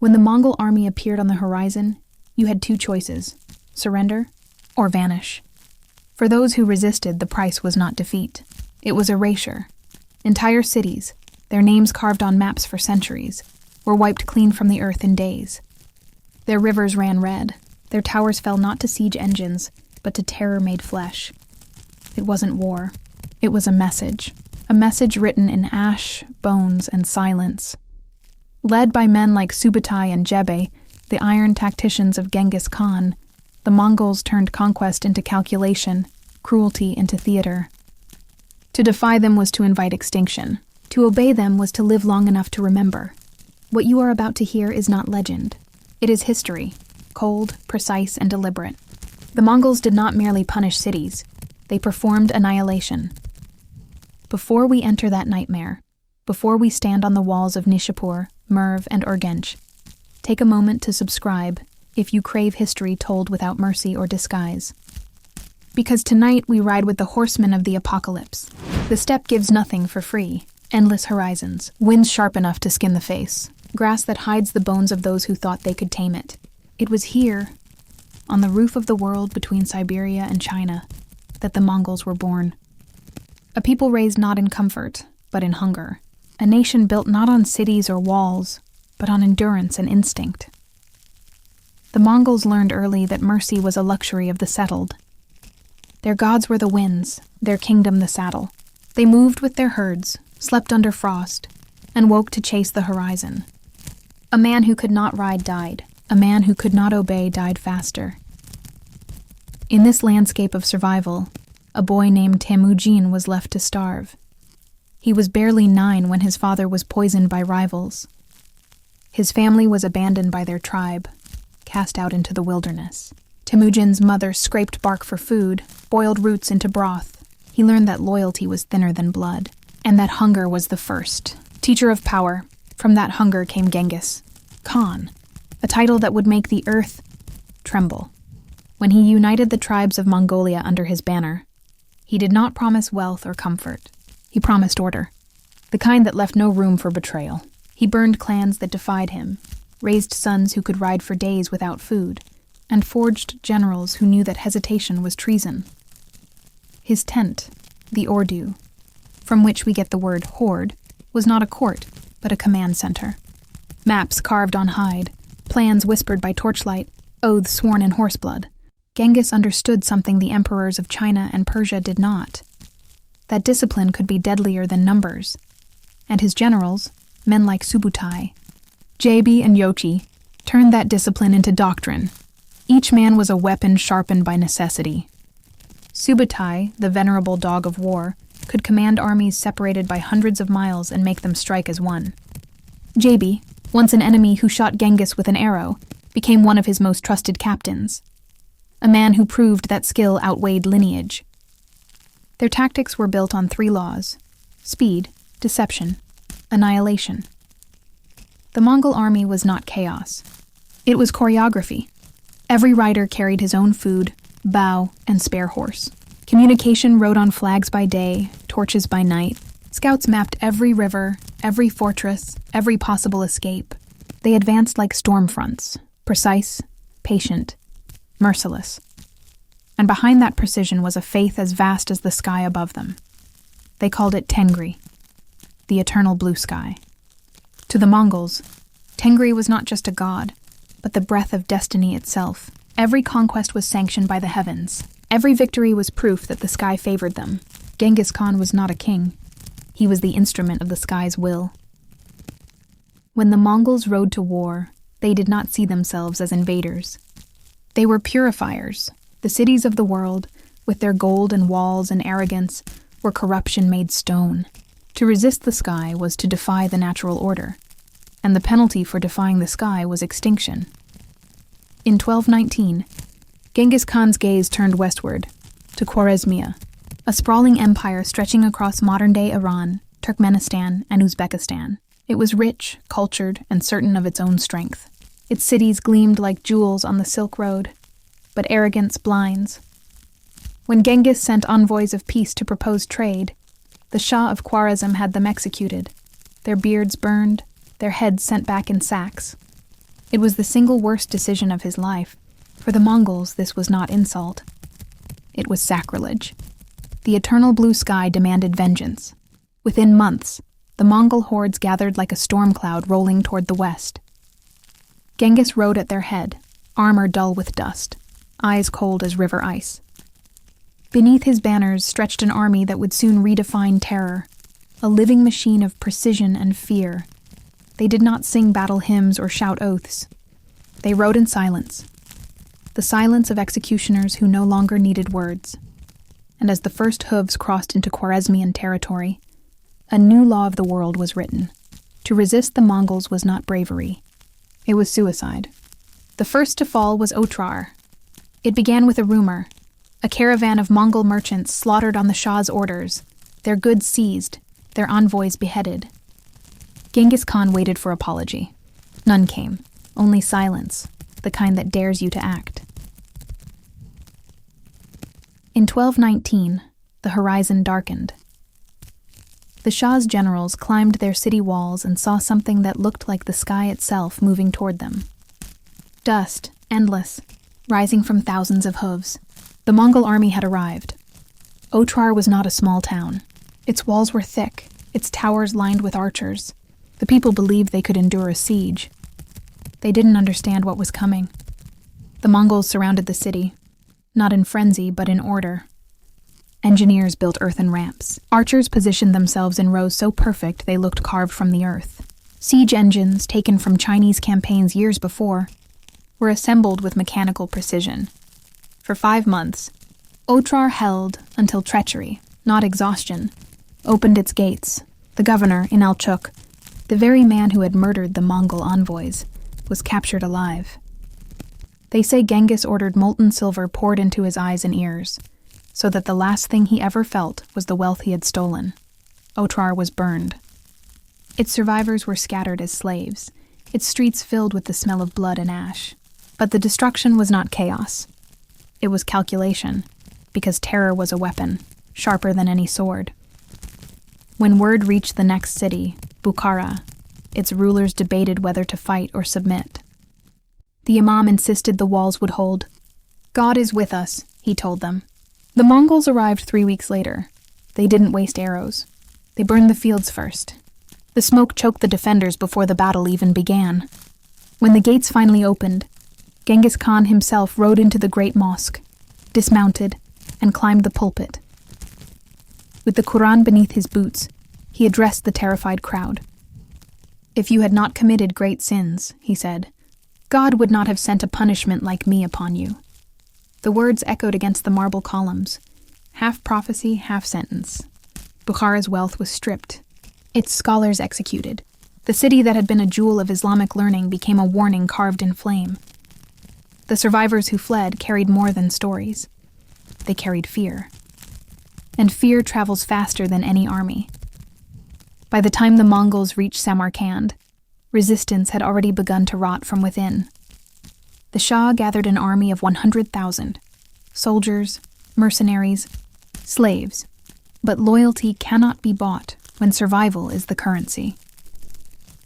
When the Mongol army appeared on the horizon, you had two choices: surrender or vanish. For those who resisted, the price was not defeat. It was erasure. Entire cities, their names carved on maps for centuries, were wiped clean from the earth in days. Their rivers ran red. Their towers fell not to siege engines, but to terror-made flesh. It wasn't war. It was a message written in ash, bones, and silence. Led by men like Subutai and Jebe, the iron tacticians of Genghis Khan, the Mongols turned conquest into calculation, cruelty into theater. To defy them was to invite extinction. To obey them was to live long enough to remember. What you are about to hear is not legend. It is history, cold, precise, and deliberate. The Mongols did not merely punish cities. They performed annihilation. Before we enter that nightmare, before we stand on the walls of Nishapur, Merv, and Urgench, take a moment to subscribe if you crave history told without mercy or disguise. Because tonight we ride with the horsemen of the apocalypse. The steppe gives nothing for free. Endless horizons, winds sharp enough to skin the face, grass that hides the bones of those who thought they could tame it. It was here, on the roof of the world between Siberia and China, that the Mongols were born. A people raised not in comfort, but in hunger. A nation built not on cities or walls, but on endurance and instinct. The Mongols learned early that mercy was a luxury of the settled. Their gods were the winds, their kingdom the saddle. They moved with their herds, slept under frost, and woke to chase the horizon. A man who could not ride died. A man who could not obey died faster. In this landscape of survival, a boy named Temujin was left to starve. He was barely 9 when his father was poisoned by rivals. His family was abandoned by their tribe, cast out into the wilderness. Temujin's mother scraped bark for food, boiled roots into broth. He learned that loyalty was thinner than blood, and that hunger was the first. Teacher of power, from that hunger came Genghis Khan, a title that would make the earth tremble. When he united the tribes of Mongolia under his banner, he did not promise wealth or comfort. He promised order, the kind that left no room for betrayal. He burned clans that defied him, raised sons who could ride for days without food, and forged generals who knew that hesitation was treason. His tent, the Ordu, from which we get the word horde, was not a court, but a command center. Maps carved on hide, plans whispered by torchlight, oaths sworn in horseblood. Genghis understood something the emperors of China and Persia did not. That discipline could be deadlier than numbers. And his generals, men like Subutai, Jebe, and Yochi, turned that discipline into doctrine. Each man was a weapon sharpened by necessity. Subutai, the venerable dog of war, could command armies separated by hundreds of miles and make them strike as one. Jebe, once an enemy who shot Genghis with an arrow, became one of his most trusted captains. A man who proved that skill outweighed lineage. Their tactics were built on 3 laws: speed, deception, annihilation. The Mongol army was not chaos. It was choreography. Every rider carried his own food, bow, and spare horse. Communication rode on flags by day, torches by night. Scouts mapped every river, every fortress, every possible escape. They advanced like storm fronts, precise, patient, merciless. And behind that precision was a faith as vast as the sky above them. They called it Tengri, the eternal blue sky. To the Mongols, Tengri was not just a god, but the breath of destiny itself. Every conquest was sanctioned by the heavens. Every victory was proof that the sky favored them. Genghis Khan was not a king. He was the instrument of the sky's will. When the Mongols rode to war, they did not see themselves as invaders. They were purifiers. The cities of the world, with their gold and walls and arrogance, were corruption made stone. To resist the sky was to defy the natural order, and the penalty for defying the sky was extinction. In 1219, Genghis Khan's gaze turned westward, to Khwarezmia, a sprawling empire stretching across modern-day Iran, Turkmenistan, and Uzbekistan. It was rich, cultured, and certain of its own strength. Its cities gleamed like jewels on the Silk Road, but arrogance blinds. When Genghis sent envoys of peace to propose trade, the Shah of Khwarezm had them executed, their beards burned, their heads sent back in sacks. It was the single worst decision of his life. For the Mongols, this was not insult. It was sacrilege. The eternal blue sky demanded vengeance. Within months, the Mongol hordes gathered like a storm cloud rolling toward the west. Genghis rode at their head, armor dull with dust, eyes cold as river ice. Beneath his banners stretched an army that would soon redefine terror, a living machine of precision and fear. They did not sing battle hymns or shout oaths. They rode in silence, the silence of executioners who no longer needed words. And as the first hooves crossed into Khwarezmian territory, a new law of the world was written. To resist the Mongols was not bravery. It was suicide. The first to fall was Otrar. It began with a rumor. A caravan of Mongol merchants slaughtered on the Shah's orders, their goods seized, their envoys beheaded. Genghis Khan waited for apology. None came, only silence, the kind that dares you to act. In 1219, the horizon darkened. The Shah's generals climbed their city walls and saw something that looked like the sky itself moving toward them. Dust, endless, rising from thousands of hooves. The Mongol army had arrived. Otrar was not a small town. Its walls were thick, its towers lined with archers. The people believed they could endure a siege. They didn't understand what was coming. The Mongols surrounded the city, not in frenzy, but in order. Engineers built earthen ramps. Archers positioned themselves in rows so perfect they looked carved from the earth. Siege engines, taken from Chinese campaigns years before, were assembled with mechanical precision. For 5 months, Otrar held until treachery, not exhaustion, opened its gates. The governor, Inalchuk, the very man who had murdered the Mongol envoys, was captured alive. They say Genghis ordered molten silver poured into his eyes and ears, so that the last thing he ever felt was the wealth he had stolen. Otrar was burned. Its survivors were scattered as slaves, its streets filled with the smell of blood and ash. But the destruction was not chaos. It was calculation, because terror was a weapon, sharper than any sword. When word reached the next city, Bukhara, its rulers debated whether to fight or submit. The imam insisted the walls would hold. "God is with us," he told them. The Mongols arrived 3 weeks later. They didn't waste arrows. They burned the fields first. The smoke choked the defenders before the battle even began. When the gates finally opened, Genghis Khan himself rode into the great mosque, dismounted, and climbed the pulpit. With the Quran beneath his boots, he addressed the terrified crowd. "If you had not committed great sins," he said, "God would not have sent a punishment like me upon you." The words echoed against the marble columns, half prophecy, half sentence. Bukhara's wealth was stripped, its scholars executed. The city that had been a jewel of Islamic learning became a warning carved in flame. The survivors who fled carried more than stories. They carried fear. And fear travels faster than any army. By the time the Mongols reached Samarkand, resistance had already begun to rot from within. The Shah gathered an army of 100,000, soldiers, mercenaries, slaves. But loyalty cannot be bought when survival is the currency.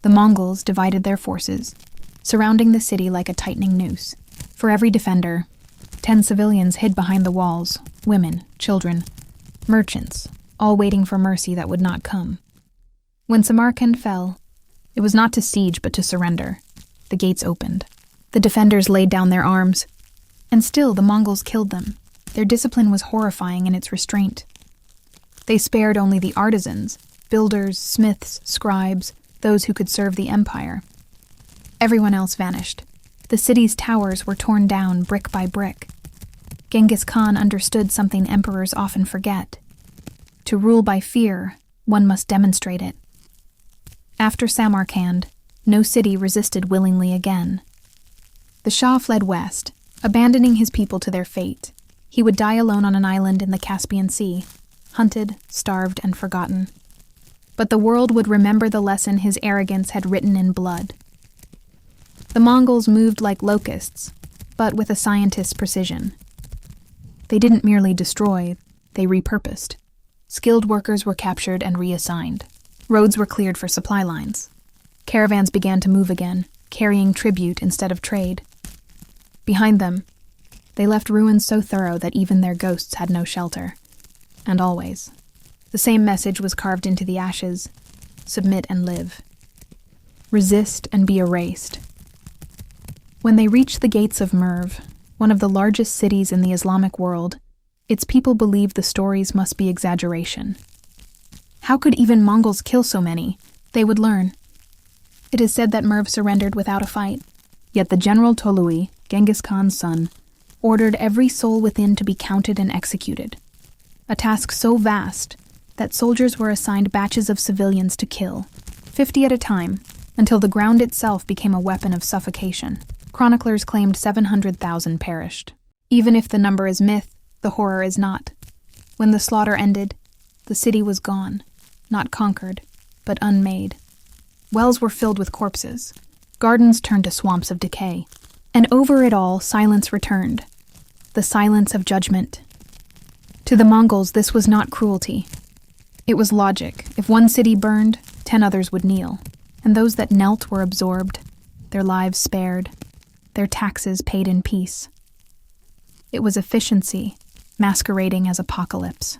The Mongols divided their forces, surrounding the city like a tightening noose. For every defender, 10 civilians hid behind the walls, women, children, merchants, all waiting for mercy that would not come. When Samarkand fell, it was not to siege but to surrender. The gates opened. The defenders laid down their arms, and still the Mongols killed them. Their discipline was horrifying in its restraint. They spared only the artisans, builders, smiths, scribes, those who could serve the empire. Everyone else vanished. The city's towers were torn down brick by brick. Genghis Khan understood something emperors often forget. To rule by fear, one must demonstrate it. After Samarkand, no city resisted willingly again. The Shah fled west, abandoning his people to their fate. He would die alone on an island in the Caspian Sea, hunted, starved, and forgotten. But the world would remember the lesson his arrogance had written in blood. The Mongols moved like locusts, but with a scientist's precision. They didn't merely destroy, they repurposed. Skilled workers were captured and reassigned. Roads were cleared for supply lines. Caravans began to move again, carrying tribute instead of trade. Behind them, they left ruins so thorough that even their ghosts had no shelter. And always, the same message was carved into the ashes: submit and live. Resist and be erased. When they reached the gates of Merv, one of the largest cities in the Islamic world, its people believed the stories must be exaggeration. How could even Mongols kill so many? They would learn. It is said that Merv surrendered without a fight, yet the general Tolui, Genghis Khan's son, ordered every soul within to be counted and executed. A task so vast that soldiers were assigned batches of civilians to kill, 50 at a time, until the ground itself became a weapon of suffocation. Chroniclers claimed 700,000 perished. Even if the number is myth, the horror is not. When the slaughter ended, the city was gone, not conquered, but unmade. Wells were filled with corpses. Gardens turned to swamps of decay. And over it all, silence returned. The silence of judgment. To the Mongols, this was not cruelty. It was logic. If one city burned, 10 others would kneel. And those that knelt were absorbed, their lives spared, their taxes paid in peace. It was efficiency, masquerading as apocalypse.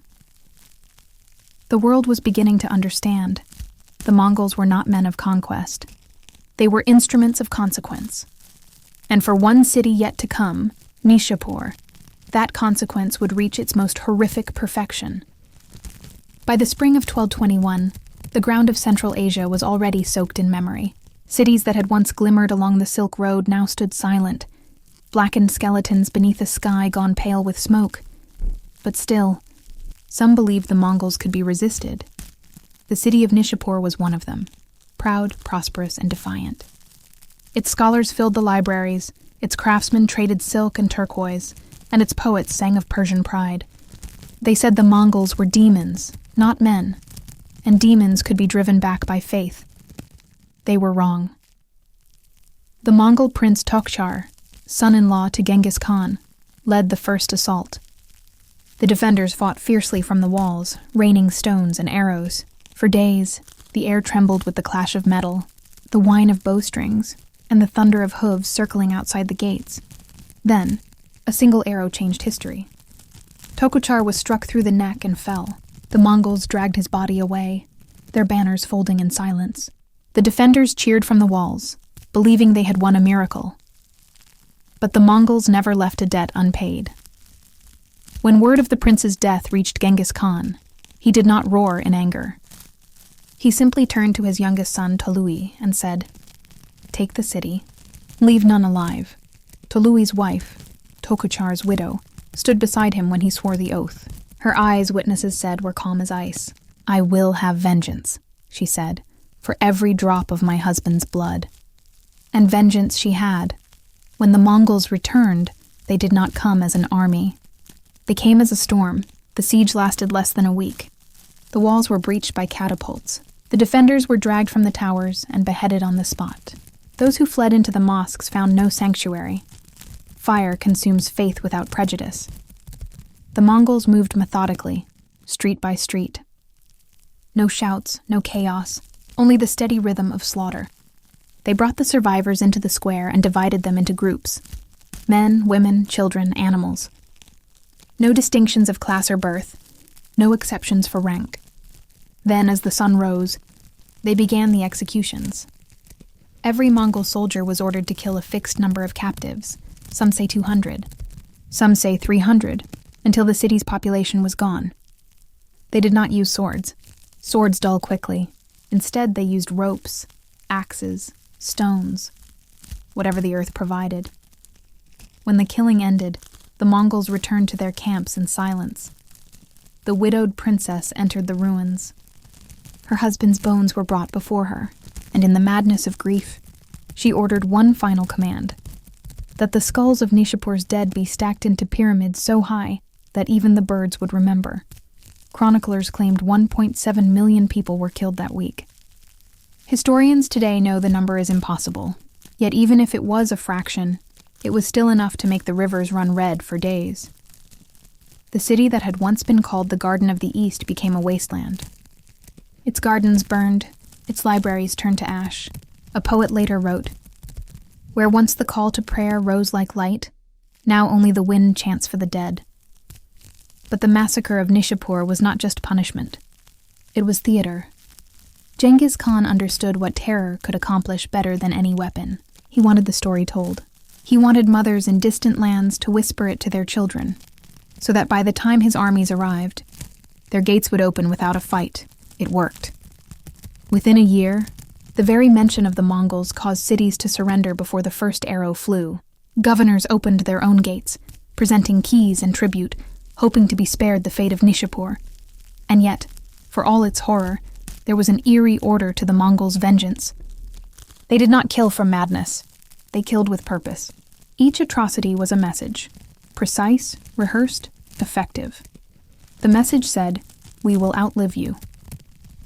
The world was beginning to understand. The Mongols were not men of conquest. They were instruments of consequence. And for one city yet to come, Nishapur, that consequence would reach its most horrific perfection. By the spring of 1221, the ground of Central Asia was already soaked in memory. Cities that had once glimmered along the Silk Road now stood silent, blackened skeletons beneath a sky gone pale with smoke. But still, some believed the Mongols could be resisted. The city of Nishapur was one of them, proud, prosperous, and defiant. Its scholars filled the libraries, its craftsmen traded silk and turquoise, and its poets sang of Persian pride. They said the Mongols were demons, not men, and demons could be driven back by faith. They were wrong. The Mongol prince Tokhchar, son-in-law to Genghis Khan, led the first assault. The defenders fought fiercely from the walls, raining stones and arrows. For days, the air trembled with the clash of metal, the whine of bowstrings, and the thunder of hooves circling outside the gates. Then, a single arrow changed history. Tokhchar was struck through the neck and fell. The Mongols dragged his body away, their banners folding in silence. The defenders cheered from the walls, believing they had won a miracle. But the Mongols never left a debt unpaid. When word of the prince's death reached Genghis Khan, he did not roar in anger. He simply turned to his youngest son, Tolui, and said, "Take the city. Leave none alive." Tolui's wife, Tokhchar's widow, stood beside him when he swore the oath. Her eyes, witnesses said, were calm as ice. "I will have vengeance," she said, "for every drop of my husband's blood." And vengeance she had. When the Mongols returned, they did not come as an army. They came as a storm. The siege lasted less than a week. The walls were breached by catapults. The defenders were dragged from the towers and beheaded on the spot. Those who fled into the mosques found no sanctuary. Fire consumes faith without prejudice. The Mongols moved methodically, street by street. No shouts, no chaos, only the steady rhythm of slaughter. They brought the survivors into the square and divided them into groups: men, women, children, animals. No distinctions of class or birth, no exceptions for rank. Then, as the sun rose, they began the executions. Every Mongol soldier was ordered to kill a fixed number of captives. Some say 200, some say 300, until the city's population was gone. They did not use swords. Swords dull quickly. Instead, they used ropes, axes, stones, whatever the earth provided. When the killing ended, the Mongols returned to their camps in silence. The widowed princess entered the ruins. Her husband's bones were brought before her, and in the madness of grief, she ordered one final command: that the skulls of Nishapur's dead be stacked into pyramids so high that even the birds would remember. Chroniclers claimed 1.7 million people were killed that week. Historians today know the number is impossible, yet even if it was a fraction, it was still enough to make the rivers run red for days. The city that had once been called the Garden of the East became a wasteland. Its gardens burned, its libraries turned to ash. A poet later wrote, Where once the call to prayer rose like light, now only the wind chants for the dead. But the massacre of Nishapur was not just punishment. It was theater. Genghis Khan understood what terror could accomplish better than any weapon. He wanted the story told. He wanted mothers in distant lands to whisper it to their children, so that by the time his armies arrived, their gates would open without a fight. It worked. Within a year, the very mention of the Mongols caused cities to surrender before the first arrow flew. Governors opened their own gates, presenting keys and tribute, hoping to be spared the fate of Nishapur. And yet, for all its horror, there was an eerie order to the Mongols' vengeance. They did not kill from madness. They killed with purpose. Each atrocity was a message. Precise, rehearsed, effective. The message said, "We will outlive you.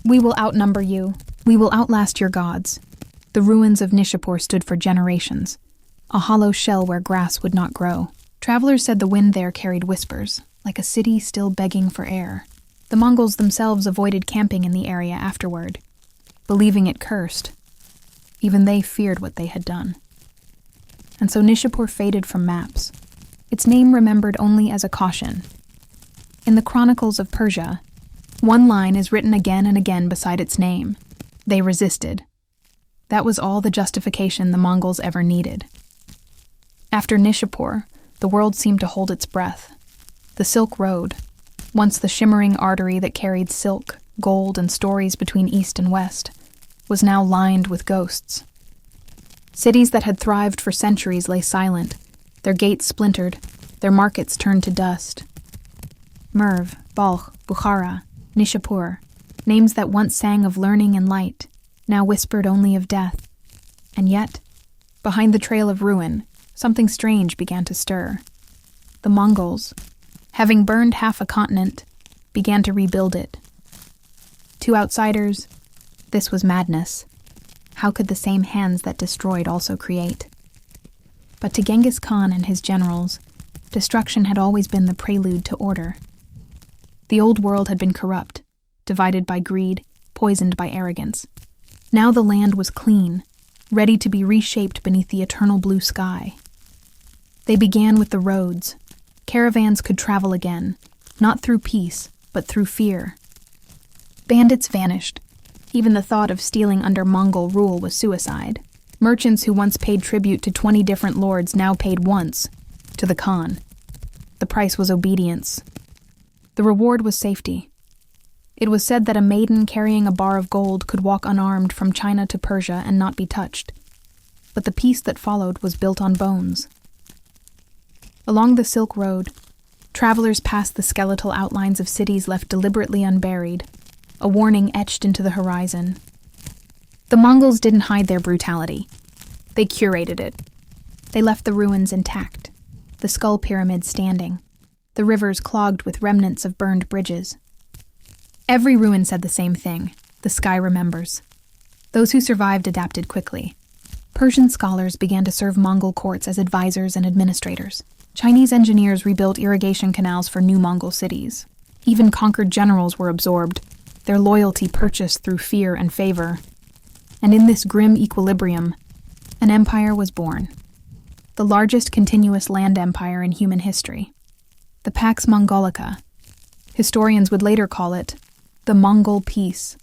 We will outnumber you. We will outlast your gods." The ruins of Nishapur stood for generations, a hollow shell where grass would not grow. Travelers said the wind there carried whispers, like a city still begging for air. The Mongols themselves avoided camping in the area afterward, believing it cursed. Even they feared what they had done. And so Nishapur faded from maps, its name remembered only as a caution. In the Chronicles of Persia, one line is written again and again beside its name. They resisted. That was all the justification the Mongols ever needed. After Nishapur, the world seemed to hold its breath. The Silk Road, once the shimmering artery that carried silk, gold, and stories between East and West, was now lined with ghosts. Cities that had thrived for centuries lay silent, their gates splintered, their markets turned to dust. Merv, Balkh, Bukhara, Nishapur, names that once sang of learning and light, now whispered only of death. And yet, behind the trail of ruin, something strange began to stir. The Mongols, having burned half a continent, began to rebuild it. To outsiders, this was madness. How could the same hands that destroyed also create? But to Genghis Khan and his generals, destruction had always been the prelude to order. The old world had been corrupt, divided by greed, poisoned by arrogance. Now the land was clean, ready to be reshaped beneath the eternal blue sky. They began with the roads. Caravans could travel again, not through peace, but through fear. Bandits vanished. Even the thought of stealing under Mongol rule was suicide. Merchants who once paid tribute to 20 different lords now paid once, to the Khan. The price was obedience. The reward was safety. It was said that a maiden carrying a bar of gold could walk unarmed from China to Persia and not be touched. But the peace that followed was built on bones. Along the Silk Road, travelers passed the skeletal outlines of cities left deliberately unburied, a warning etched into the horizon. The Mongols didn't hide their brutality. They curated it. They left the ruins intact, the skull pyramids standing, the rivers clogged with remnants of burned bridges. Every ruin said the same thing: the sky remembers. Those who survived adapted quickly. Persian scholars began to serve Mongol courts as advisors and administrators. Chinese engineers rebuilt irrigation canals for new Mongol cities. Even conquered generals were absorbed, their loyalty purchased through fear and favor. And in this grim equilibrium, an empire was born. The largest continuous land empire in human history. The Pax Mongolica. Historians would later call it the Mongol Peace,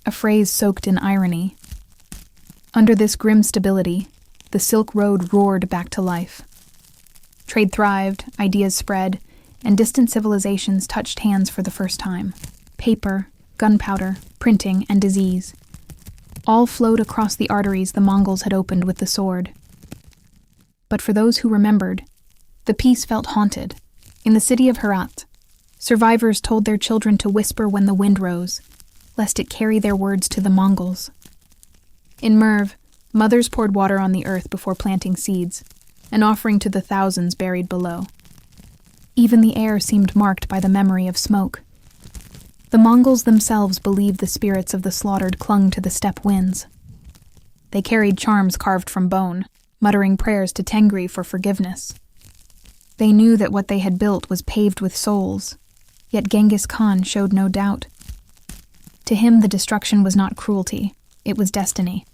a phrase soaked in irony. Under this grim stability, the Silk Road roared back to life. Trade thrived, ideas spread, and distant civilizations touched hands for the first time. Paper, gunpowder, printing, and disease. All flowed across the arteries the Mongols had opened with the sword. But for those who remembered, the peace felt haunted. In the city of Herat, survivors told their children to whisper when the wind rose, lest it carry their words to the Mongols. In Merv, mothers poured water on the earth before planting seeds, an offering to the thousands buried below. Even the air seemed marked by the memory of smoke. The Mongols themselves believed the spirits of the slaughtered clung to the steppe winds. They carried charms carved from bone, muttering prayers to Tengri for forgiveness. They knew that what they had built was paved with souls, yet Genghis Khan showed no doubt. To him, the destruction was not cruelty, it was destiny.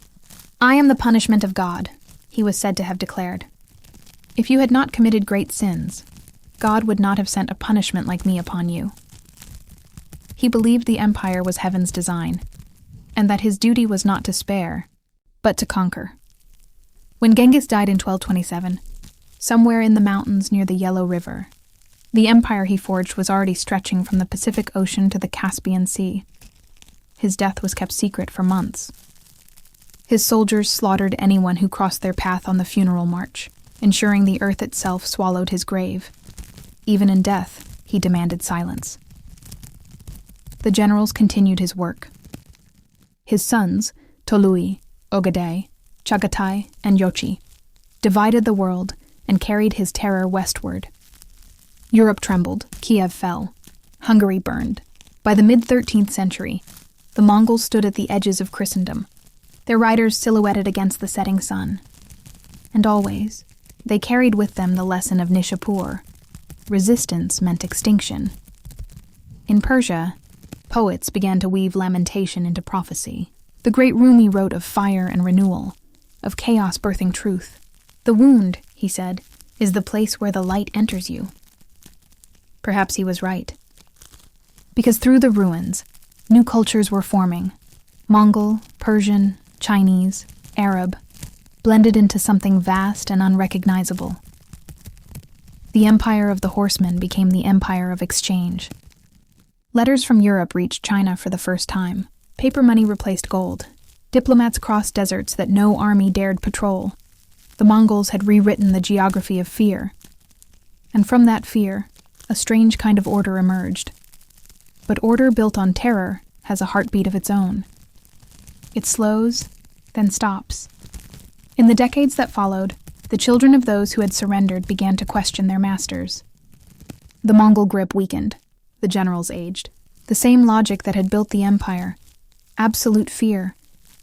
"I am the punishment of God," he was said to have declared. "If you had not committed great sins, God would not have sent a punishment like me upon you." He believed the empire was heaven's design, and that his duty was not to spare, but to conquer. When Genghis died in 1227, somewhere in the mountains near the Yellow River, the empire he forged was already stretching from the Pacific Ocean to the Caspian Sea. His death was kept secret for months. His soldiers slaughtered anyone who crossed their path on the funeral march, ensuring the earth itself swallowed his grave. Even in death, he demanded silence. The generals continued his work. His sons, Tolui, Ogadai, Chagatai, and Yochi, divided the world and carried his terror westward. Europe trembled, Kiev fell, Hungary burned. By the mid-13th century, the Mongols stood at the edges of Christendom, their riders silhouetted against the setting sun. And always, they carried with them the lesson of Nishapur. Resistance meant extinction. In Persia, poets began to weave lamentation into prophecy. The great Rumi wrote of fire and renewal, of chaos birthing truth. "The wound," he said, "is the place where the light enters you." Perhaps he was right. Because through the ruins, new cultures were forming. Mongol, Persian, Chinese, Arab, blended into something vast and unrecognizable. The empire of the horsemen became the empire of exchange. Letters from Europe reached China for the first time. Paper money replaced gold. Diplomats crossed deserts that no army dared patrol. The Mongols had rewritten the geography of fear. And from that fear, a strange kind of order emerged. But order built on terror has a heartbeat of its own. It slows, then stops. In the decades that followed, the children of those who had surrendered began to question their masters. The Mongol grip weakened. The generals aged. The same logic that had built the empire, absolute fear,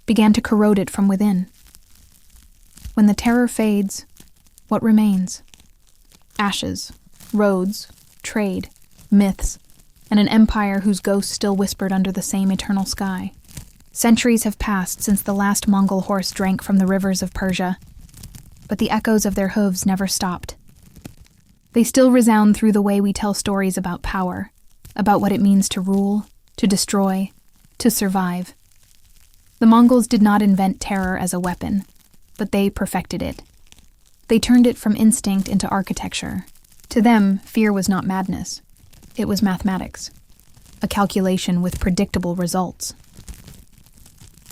began to corrode it from within. When the terror fades, what remains? Ashes, roads, trade, myths, and an empire whose ghost still whispered under the same eternal sky. Centuries have passed since the last Mongol horse drank from the rivers of Persia, but the echoes of their hooves never stopped. They still resound through the way we tell stories about power, about what it means to rule, to destroy, to survive. The Mongols did not invent terror as a weapon, but they perfected it. They turned it from instinct into architecture. To them, fear was not madness. It was mathematics, a calculation with predictable results.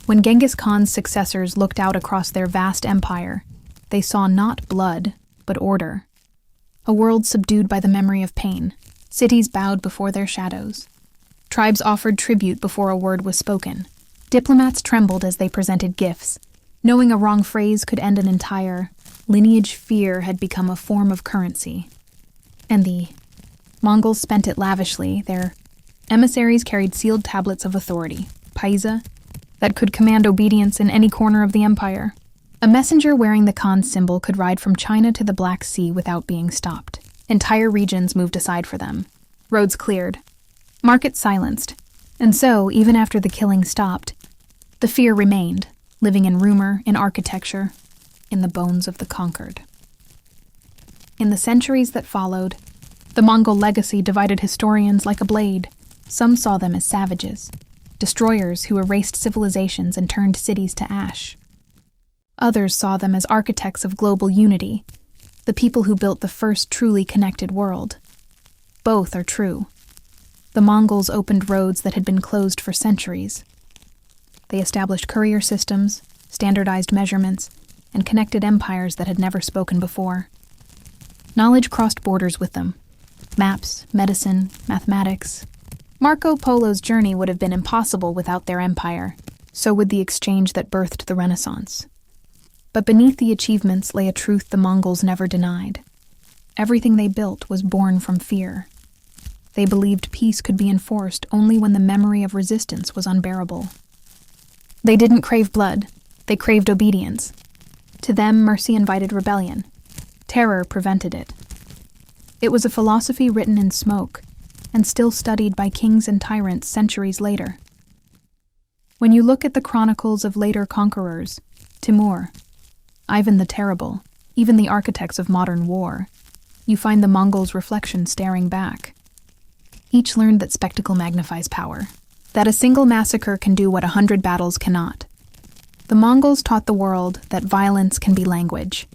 When Genghis Khan's successors looked out across their vast empire, they saw not blood, but order. A world subdued by the memory of pain. Cities bowed before their shadows. Tribes offered tribute before a word was spoken. Diplomats trembled as they presented gifts. Knowing a wrong phrase could end an entire lineage, fear had become a form of currency. And the Mongols spent it lavishly. Their emissaries carried sealed tablets of authority, paisa, that could command obedience in any corner of the empire. A messenger wearing the Khan's symbol could ride from China to the Black Sea without being stopped. Entire regions moved aside for them. Roads cleared. Markets silenced. And so, even after the killing stopped, the fear remained, living in rumor, in architecture, in the bones of the conquered. In the centuries that followed, the Mongol legacy divided historians like a blade. Some saw them as savages, destroyers who erased civilizations and turned cities to ash. Others saw them as architects of global unity, the people who built the first truly connected world. Both are true. The Mongols opened roads that had been closed for centuries. They established courier systems, standardized measurements, and connected empires that had never spoken before. Knowledge crossed borders with them. Maps, medicine, mathematics. Marco Polo's journey would have been impossible without their empire. So would the exchange that birthed the Renaissance. But beneath the achievements lay a truth the Mongols never denied. Everything they built was born from fear. They believed peace could be enforced only when the memory of resistance was unbearable. They didn't crave blood, they craved obedience. To them, mercy invited rebellion. Terror prevented it. It was a philosophy written in smoke, and still studied by kings and tyrants centuries later. When you look at the chronicles of later conquerors, Timur, Ivan the Terrible, even the architects of modern war, you find the Mongols' reflection staring back. Each learned that spectacle magnifies power, that a single massacre can do what 100 battles cannot. The Mongols taught the world that violence can be language,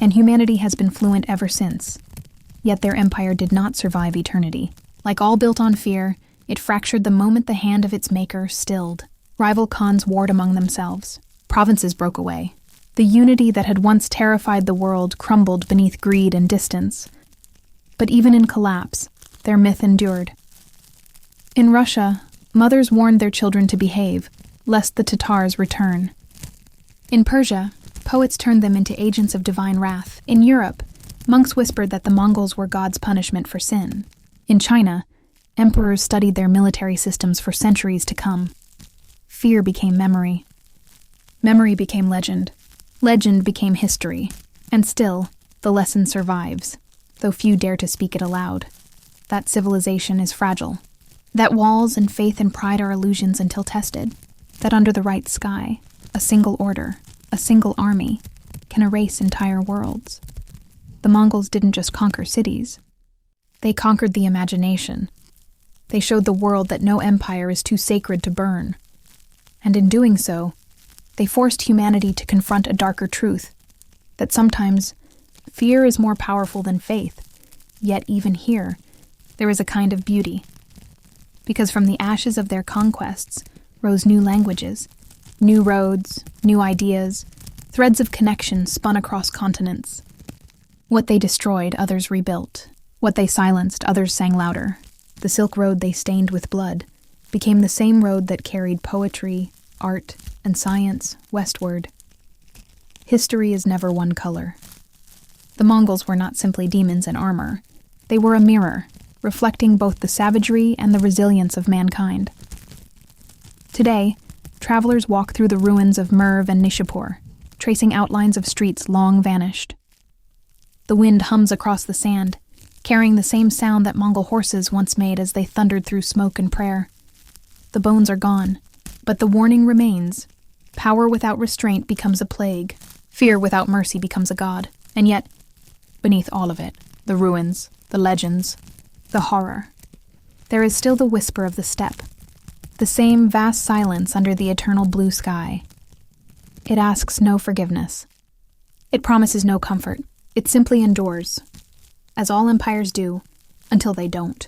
and humanity has been fluent ever since. Yet their empire did not survive eternity. Like all built on fear, it fractured the moment the hand of its maker stilled. Rival khans warred among themselves. Provinces broke away. The unity that had once terrified the world crumbled beneath greed and distance. But even in collapse, their myth endured. In Russia, mothers warned their children to behave, lest the Tatars return. In Persia, poets turned them into agents of divine wrath. In Europe, monks whispered that the Mongols were God's punishment for sin. In China, emperors studied their military systems for centuries to come. Fear became memory. Memory became legend. Legend became history. And still, the lesson survives, though few dare to speak it aloud. That civilization is fragile. That walls and faith and pride are illusions until tested. That under the right sky, a single order, a single army, can erase entire worlds. The Mongols didn't just conquer cities. They conquered the imagination. They showed the world that no empire is too sacred to burn. And in doing so, they forced humanity to confront a darker truth, that sometimes fear is more powerful than faith. Yet even here, there is a kind of beauty. Because from the ashes of their conquests rose new languages, new roads, new ideas, threads of connection spun across continents. What they destroyed, others rebuilt. What they silenced, others sang louder. The Silk Road they stained with blood became the same road that carried poetry, art, and science westward. History is never one color. The Mongols were not simply demons in armor. They were a mirror, reflecting both the savagery and the resilience of mankind. Today, travelers walk through the ruins of Merv and Nishapur, tracing outlines of streets long vanished. The wind hums across the sand, carrying the same sound that Mongol horses once made as they thundered through smoke and prayer. The bones are gone, but the warning remains. Power without restraint becomes a plague. Fear without mercy becomes a god. And yet, beneath all of it, the ruins, the legends, the horror, there is still the whisper of the steppe, the same vast silence under the eternal blue sky. It asks no forgiveness. It promises no comfort. It simply endures, as all empires do, until they don't.